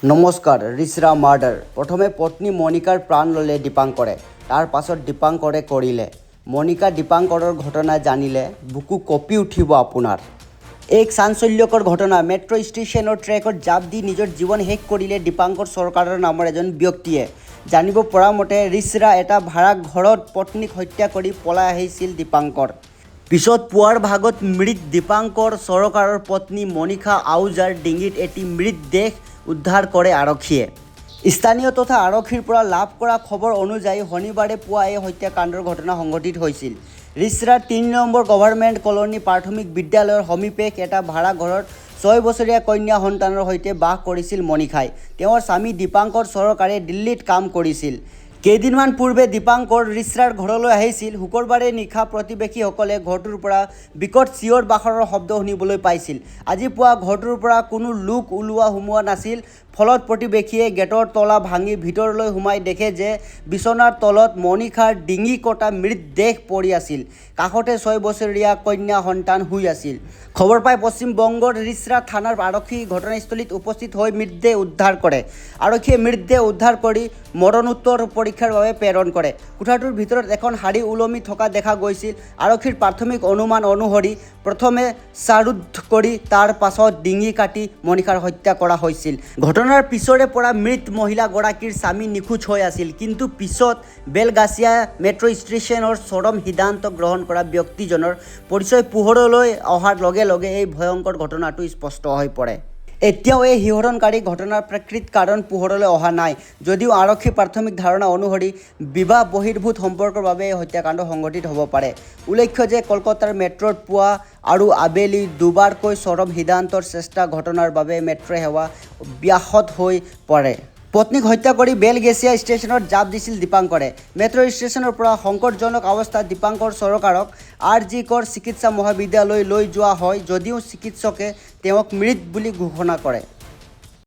নমস্কাৰ। ৰিচৰা মাৰ্ডাৰ। প্ৰথমে পত্নী মনিকাৰ প্ৰাণ ল'লে দীপাংকৰে, তাৰ পাছত দীপাংকৰে কৰিলে। মনিকা দীপাংকৰৰ ঘটনা জানিলে বুকু কঁপি উঠিব আপোনাৰ। এক চাঞ্চল্যকৰ ঘটনা। মেট্ৰ' ষ্টেচনৰ ট্ৰেকত জাপ দি নিজৰ জীৱন শেষ কৰিলে দীপাংকৰ চৰকাৰৰ নামৰ এজন ব্যক্তিয়ে। জানিব পৰা মতে ৰিচৰা এটা ভাড়া ঘৰত পত্নীক হত্যা কৰি পলাই আহিছিল দীপাংকৰ। পিছত পুৱাৰ ভাগত মৃত দীপাংকৰ চৰকাৰৰ পত্নী মনিষা আহুজাৰ ডিঙিত এটি মৃতদেহ উদ্ধাৰ কৰে আৰক্ষীয়ে। স্থানীয় তথা আৰক্ষীৰ পৰা লাভ কৰা খবৰ অনুযায়ী শনিবাৰে পুৱা এই হত্যাকাণ্ডৰ ঘটনা সংঘটিত হৈছিল। ৰিচৰাৰ ৩ নম্বৰ গভৰ্ণমেণ্ট কলনী প্ৰাথমিক বিদ্যালয়ৰ সমীপে এটা ভাড়া ঘৰত ৬ বছৰীয়া কন্যা সন্তানৰ সৈতে বাস কৰিছিল মনিষাই। তেওঁৰ স্বামী দীপাংকৰ চৰকাৰে দিল্লীত কাম কৰিছিল। কেইদিনমান পূৰ্বে দীপাংকৰ ৰিচৰাৰ ঘৰলৈ আহিছিল। শুকুৰবাৰে নিশা প্ৰতিবেশীসকলে ঘৰটোৰ পৰা বিকট চিঞৰ বাখৰৰ শব্দ শুনিবলৈ পাইছিল। আজি পুৱা ঘৰটোৰ পৰা কোনো লোক ওলোৱা সোমোৱা নাছিল। ফলত প্ৰতিবেশীয়ে গেটৰ তলা ভাঙি ভিতৰলৈ সোমাই দেখে যে বিচনাৰ তলত মনিষাৰ ডিঙি কটা মৃতদেহ পৰি আছিল। কাষতে ৬ বছৰীয়া কন্যা সন্তান শুই আছিল। খবৰ পাই পশ্চিম বংগৰ ৰিচৰা থানাৰ আৰক্ষী ঘটনাস্থলীত উপস্থিত হৈ মৃতদেহ উদ্ধাৰ কৰে। আৰক্ষীয়ে মৃতদেহ উদ্ধাৰ কৰি মৰণোত্তৰ পৰীক্ষাৰ বাবে প্ৰেৰণ কৰে। কোঠাটোৰ ভিতৰত এখন শাৰী ওলমি থকা দেখা গৈছিল। আৰক্ষীৰ প্ৰাথমিক অনুমান অনুসৰি প্ৰথমে শ্বাৰুদ্ধ কৰি তাৰ পাছত ডিঙি কাটি মনিষাৰ হত্যা কৰা হৈছিল। ঘটনাৰ পিছৰে পৰা মৃত মহিলাগৰাকীৰ স্বামী নিখোজ হৈ আছিল। কিন্তু পিছত বেলগাছিয়া মেট্ৰ' ষ্টেচনৰ চৰম সিদ্ধান্ত গ্ৰহণ কৰা ব্যক্তিজনৰ পৰিচয় পোহৰলৈ অহাৰ লগে লগে এই ভয়ংকৰ ঘটনাটো স্পষ্ট হৈ পৰে। এতিয়াও এই শিহৰণকাৰী ঘটনাৰ প্ৰকৃত কাৰণ পোহৰলৈ অহা নাই। যদিও আৰক্ষীৰ প্ৰাথমিক ধাৰণা অনুসৰি বিবাহ বহিৰ্ভূত সম্পৰ্কৰ বাবে এই হত্যাকাণ্ড সংঘটিত হ'ব পাৰে। উল্লেখ্য যে কলকাতাৰ মেট্ৰ'ত পুৱা আৰু আবেলি দুবাৰকৈ চৰম সিদ্ধান্তৰ চেষ্টা ঘটনাৰ বাবে মেট্ৰ' সেৱা ব্যাহত হৈ পৰে। পত্নীক হত্যা কৰি বেলগেছিয়া ষ্টেচনত জাপ দিছিল দীপাংকৰে। মেট্ৰ' ষ্টেচনৰ পৰা সংকটজনক অৱস্থাত দীপাংকৰ চৰকাৰক RG কৰ চিকিৎসা মহাবিদ্যালয়লৈ লৈ যোৱা হয় যদিও চিকিৎসকে তেওঁক মৃত বুলি ঘোষণা কৰে।